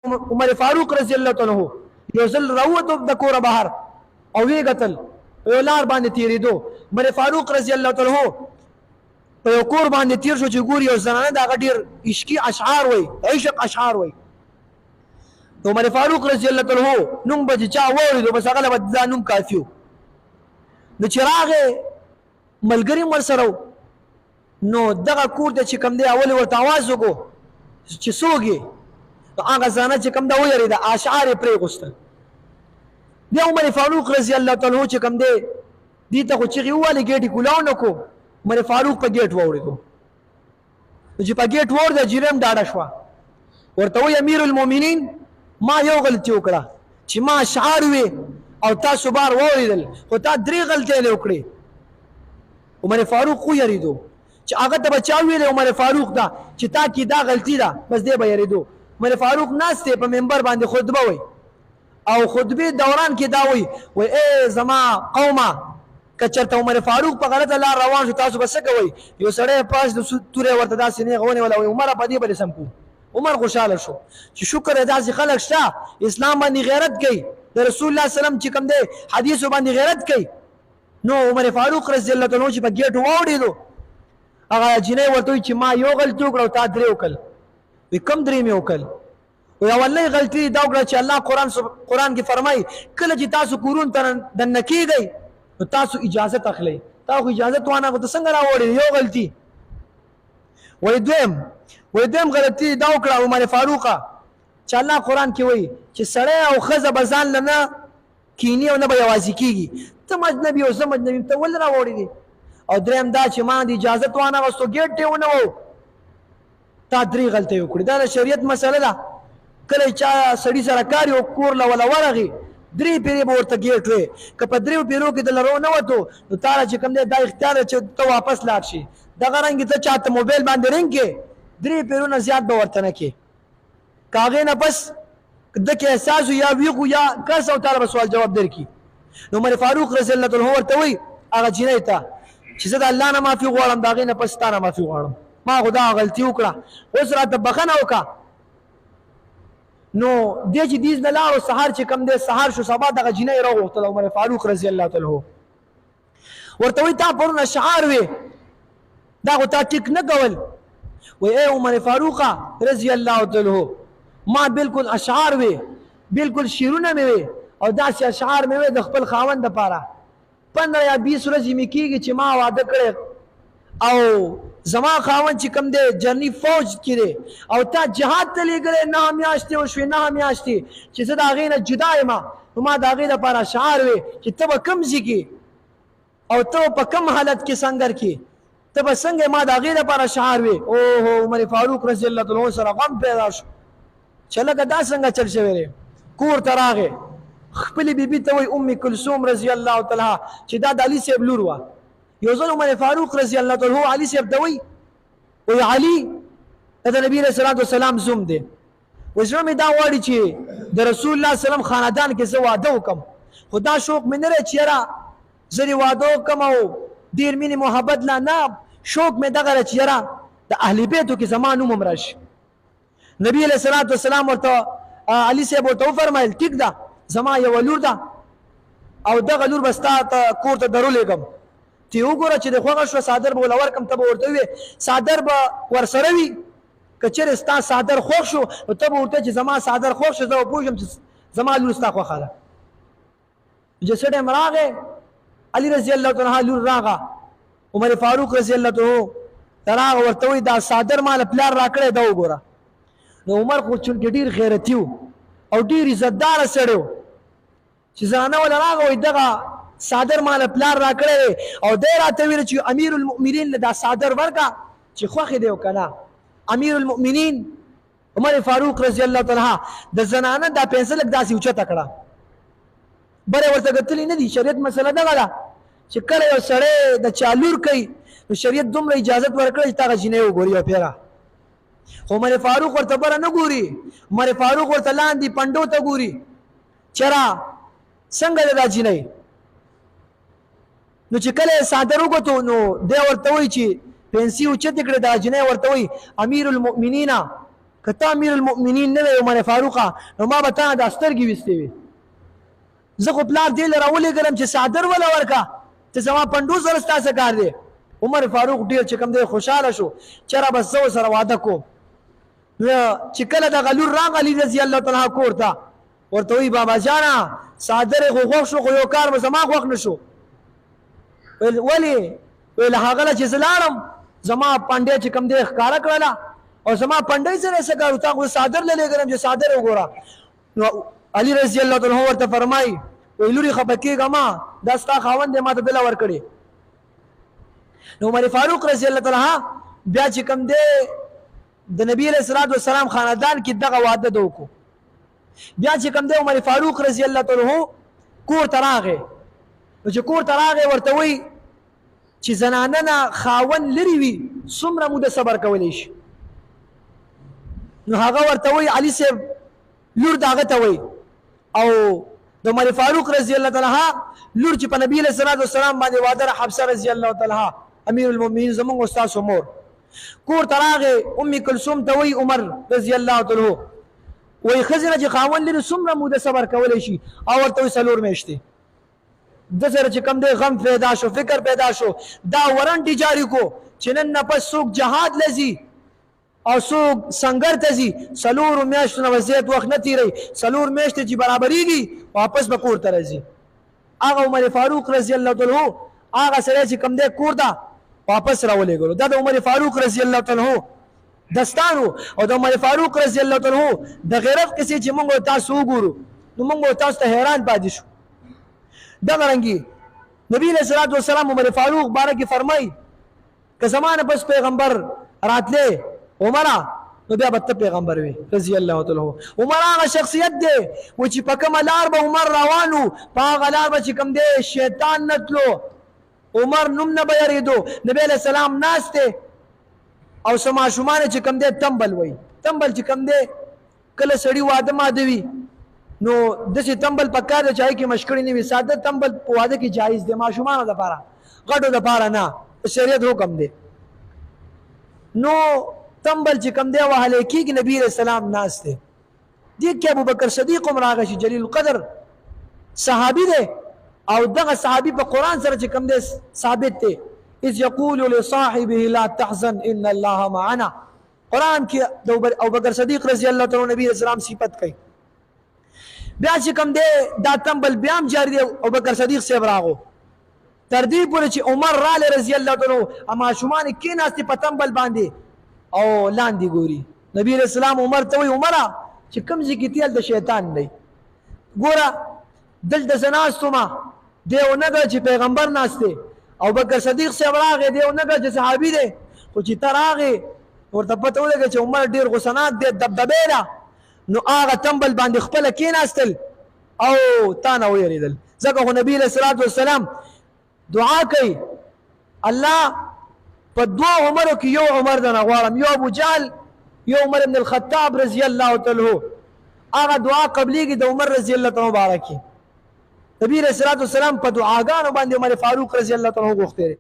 عمر فاروق رضی الله تعالی عنہ یو ځل راووت د کوره بهر او وی قتل یو لار باندې تیرېدو. عمر فاروق رضی الله تعالی عنہ په یو کور باندې تیر شو چې ګور یو زنانه د هغه ډېر عشقي اشعار وایي، عشق اشعار وایي. عمر فاروق رضی الله تعالی عنہ نوم به چې چا واورېدو بس هغه له به دا نوم کافي و. نو چې راغې ملګري هم ورسره و، نو دغه کور ته چې کوم دی اول ورته اواز وکړو چې څوک یې؟ نو هغه زنانه چې کوم ده ویرېده، اشعار یې پرېغوستل. بیا عمر فاروق رضی الله تعالی عنہ چې کوم دی دې ته خو چغې ووهلې، ګېټ یې کولاو نه کړو. عمر فاروق په ګېټ واورېدو. نو چې په ګېټ واورېده جیره هم ډاډه شوه. ورته وایي امیر المؤمنین ما یو غلطي وکړه چې ما اشعار وې او تاسو بار واورېدل، خو تا 3 غلطۍ وکړې. عمر فاروق ویرېدو چې هغه ته به چا ویلې عمر فاروق ته چې تا کې دا غلطي ده، بس دی به یېرېدو. عمر فاروق ناست دی په منبر باندې خطبه وایي او خطبې دوران کې دا وایي ای زما قومه که چېرته عمر فاروق په غلطه لار روان شو تاسو به څه کوئ؟ یو سړی پاس د تورې ورته داسې نیغه ونیوله وایي عمره په دې به دې سم کوو. عمر خوشحاله شو چې شکر دی داسې خلک شته اسلام باندې غیرت کوي، د رسول الله سلم چې کوم دی حدیثو باندې غیرت کوي. نو عمر فاروق رضی الله تعالی عنہ چې په ګېټ واورېدو هغه جینۍ ورته وایي چې ما یو غلطي وکړه او تا 3 وکړل. وایي کوم 3 مې وکړل؟ وایي اولنۍ غلطي دا وکړه چې الله قرآن کې فرمایي کله چې تاسو کورونو ته دننه کېږئ نو تاسو اجازت اخلئ. تا خو اجازت وانه خو ته څنګه راوړې؟ یو غلطي. وایي دویم غلطي دا وکړه عمر فاروقه چې الله قرآن کې وایي چې سړی او ښځه به ځان له نه کیني او نه به یوازې کېږي. ته مجنبي او زه مجنبي ته ولې راوړې؟ او دریم دا چې ما د اجازت وانه غوښتو ګېټ یې ونه و، تا 3 غلطۍ وکړې. دا د شریعت مسله ده. کله چا سړي سره کار یو کور له وله ورغې 3 پیرې به ورته ګېټ وې، که په 3 پیرو کې دله رو نه وتو نو تا له چې کوم دی دا اختیار دی چې ته واپس لاړ شي. دغه رنګې ته چاته موبایل باندې رنګ کې 3 پیرونه زیات به ورته نه کې. که هغې نه پس ده کې احساس یا ویغ یا کس او تعالی به سوال جواب درکړي. نو عمر فاروق رضی الله عنه ورته وایي هغه جینۍ ته چې زه د الله نه معافي غواړم، د هغې نه پس ستا نه معافي غواړم، ما خو دا غلطي وکړه، اوس راته بخښنه وکړه. نو دی چې دیز نه لاړو سهار چې کوم دی سهار شو سبا دغه جینۍ راوغوښتله عمر فاروق رضی الله تعالی عنه ورته وایي تا پرون اشعار وې دا خو تا ټیک نه کول. وایي ای عمر فاروقه رضی الله تعالی عنه ما بالکل اشعار وې، بالکل شعرونه مې وې او داسې اشعار مې وې د خپل خاوند دپاره 15 یا 20 ورځې مې کېږي چې ما واده کړی او زما خاوند چې کوم دی جرني فوج کې دی او تا جهاد ته لېږلی 9 میاشتې وشوې 9 میاشتې چې زه د هغې نه جدا یم. نو ما د هغې دپاره اشعار وې چې ته به کوم ځای کې او ته په کوم حالت کې سنګر کې ته به څنګه ما د هغې دپاره اشعار وې. اوهو عمر فاروق رضی الله تعالی عنه سره غم پیدا شو چې لکه دا څنګه چل شوی دی. کور ته راغې خپلې بیبي ته وایي ام کلثوم رضی الله تعالی چې دا د علي صاحب لور وه. یو ځل عمر فاروق رضی الله تعالی عنه علي صاحب ته وایي علي د نبي علیه الصلاة والسلام زوم دی، وایي زړه مې دا غواړي چې د رسول الله سلم خاندان کې زه واده وکړم، خو دا شوق مې نه دی چې یاره زه دې واده وکړم او ډېر مینې محبت نه شوق مې دغه دی چې یاره د اهل بیتو کې زما نوم هم راشي. نبي علیه الصلاة والسلام ورته علي صاحب ورته وفرمایل ټیک ده زما یوه لور ده او دغه لور به ستا کور ته درولېږم، ته وګوره چې د خوښه شوه څادر به ورله ورکړم. ته به ورته ووایې څادر به ورسره وي، که چېرې ستا څادر خوښ شو نو ته به ورته چې زما څادر خوښ شو زه به پوه شم چې زما لور ستا خوښه ده. چې څه ټایم راغی علي رضی الله تعالی لور راغه عمر فاروق رضی الله تعالی ته راغه ورته وایي دا څادر ماله پلار راکړی دا وګوره. نو عمر خو چونکې ډېر غیرتي و او ډېر عزتداره سړی و چې زنانه وله راغه وایي دغه څادر ماله پلار راکړی دی او دی راته ویل چې امیر المؤمنین له دا څادر ورکړه چې خوښې دی او که نه. امیر المؤمنین عمر فاروق رضی الله تعالی د زنانه دا پنسه لږ داسې اوچته کړه، بره ورته کتلې نه دي. شریعت مسله دغه ده چې کله یو سړی د چا لور کوي نو شریعت دومره اجازت ورکړه چې تا هغه جینۍ وګوري او پیره. خو عمر فاروق ورته بره نه ګوري، عمر فاروق ورته لاندې پنډو ته ګوري چېره څنګه ده دا جینۍ. نو چې کله یې څادر وګتو نو دی ورته وایي چې پنسي اوچتې کړې دا جینۍ ورته وایي امیر المؤمنینه که ته امیر المؤمنین نه وې عمر فاروقه نو ما به تا دا سترګې ویستې وي. زه خو پلار دې له راولېږلم چې څادر وله ورکه چې زما پنډو سره ستا څه کار دی. عمر فاروق ډېر چې کوم دی خوشحاله شو چې را بس زه ورسره واده کوم. چې کله دغه لور راغلی رضي الله تعالی کور ته ورته وایي بابا جانه څادر یې خو خوښ شو خو یو کار به زما خوښ نه شو. ولې؟ ویل هغه له چې زه لاړم زما پنډۍ چې کوم دی ښکاره کړله او زما پنډۍ سره یې څه کار و تا خو څادر له لېږلم چې څادر وګوره. نو علي رضي الله تعالی ورته فرمایي وایي لورې خفه کېږه ما دا ستا خاوند دی ما ته بله ورکړې. نو عمر فاروق رضي الله تعالی بیا چې کوم دی د نبی علیه الصلاة والسلام خاندان کې دغه واده ده وکړو. بیا چې کوم دی عمر فاروق رضي الله تعالی کور ته راغی. نو چې کور ته راغی ورته وایي چې زنانه نه خاوند لرې وي څومره موده صبر کولی شي. نو هغه ورته وایي علي صاحب لور د هغه ته وایي او د عمر فاروق رضي الله تعالی لور چې په نبی علیه الصلاة والسلام باندې واده ده حفصه رضي الله تعالی امیر المؤمنین زمونږ استاد مور کور ته راغی. ام کلثوم ته وایي عمر رضي الله تعالی وایي ښځې نه چې خاوند لري څومره موده صبر کولی شي او ورته وایي 4 میاشتې. د سره چې کوم دی غم پیدا شو فکر پیدا شو دا ورنټ جاری کو چې نن نه پس څوک جهاد لځي او څوک سنگر ته ځي 4 میاشتو نه زیات وخت نه تیری 4 میاشتې چې برابرېږي واپس به کور ته راځي. هغه عمر فاروق رضي الله تعالی هغه سړی چې کوم دی کور ته واپس راولېږلو. دا د عمر فاروق رضي الله تعالی دستان او د عمر فاروق رضي الله تعالی د غیرت کیسې چې موږ تاسو وګورو نو موږ تاسو ته حیران پاتې شو. دغه رنګي نبی علیہ الصلوۃ والسلام عمر فاروق باره کې فرمایي که زمانه پس پیغمبر راتله عمره نو بیا به ته پیغمبر وي رضي الله تعالی. عمر هغه شخصیت دی و چې په کومه لار به عمر روانو په هغه لار به چې کوم دی شیطان نه تلو عمر نوم نه به یریدو. نبی علیہ السلام ناست دی او څه ماشومان چې کوم دی تمبل وایي. تمبل چې کوم دی کله سړي واده ماده وي نو داسې تمبل پکار دی چې هغې کې مشکړې نه وي. ساده تمبل په واده کې جایز دی ماشومانو دپاره غټو دپاره نه شریعت حکم دی. نو تمبل چې کوم دی وهلی کېږي نبي علیه السلام ناست دی. دې کې ابوبکر صدیق هم راغی چې جلیل القدر صحابي دی او دغه صحابي په قرآن سره چې کوم دی ثابت دی. اذ یقول لصاحبه لا تحزن ان الله معنا قرآن کې د ابوبکر صدیق رضي الله تعالی نبی اسلام صفت کوي. بیا چې کوم دی دا تمبل بیا هم جاری دی ابوبکر صدیق صاحب راغو تر دې پورې چې عمر رالی رضي الله تعالی ماشومان کېناستې په تمبل باندې او لاندې ګوري. نبی علیہ السلام عمر ته وایي عمره چې کوم ځای کې تیل د شیطان دی ګوره دلته زه ناست ومه دی ونه کړه چې پیغمبر ناست دی ابوبکر صدیق صاحب راغی دی ونه کړه چې صحابي دی خو چې ته راغې ورته پته ولګه چې عمر ډېر غوسناک دی دبدبې ده نو هغه تمبل باندې خپله کېناستل او تا نه ویرېدل. ځکه خو نبي علیه الصلاة والسلام دعا کوي الله په 2 عمرو کې یو عمر دنه غواړم یو ابو جهل یو عمر بن الخطاب رضي الله تعالی هغه دعا قبلېږي د عمر رضي الله تعالی مبارک. نبی علیه الصلاة والسلام په دعاګانو باندې عمر فاروق رضي الله تعالی غوښتې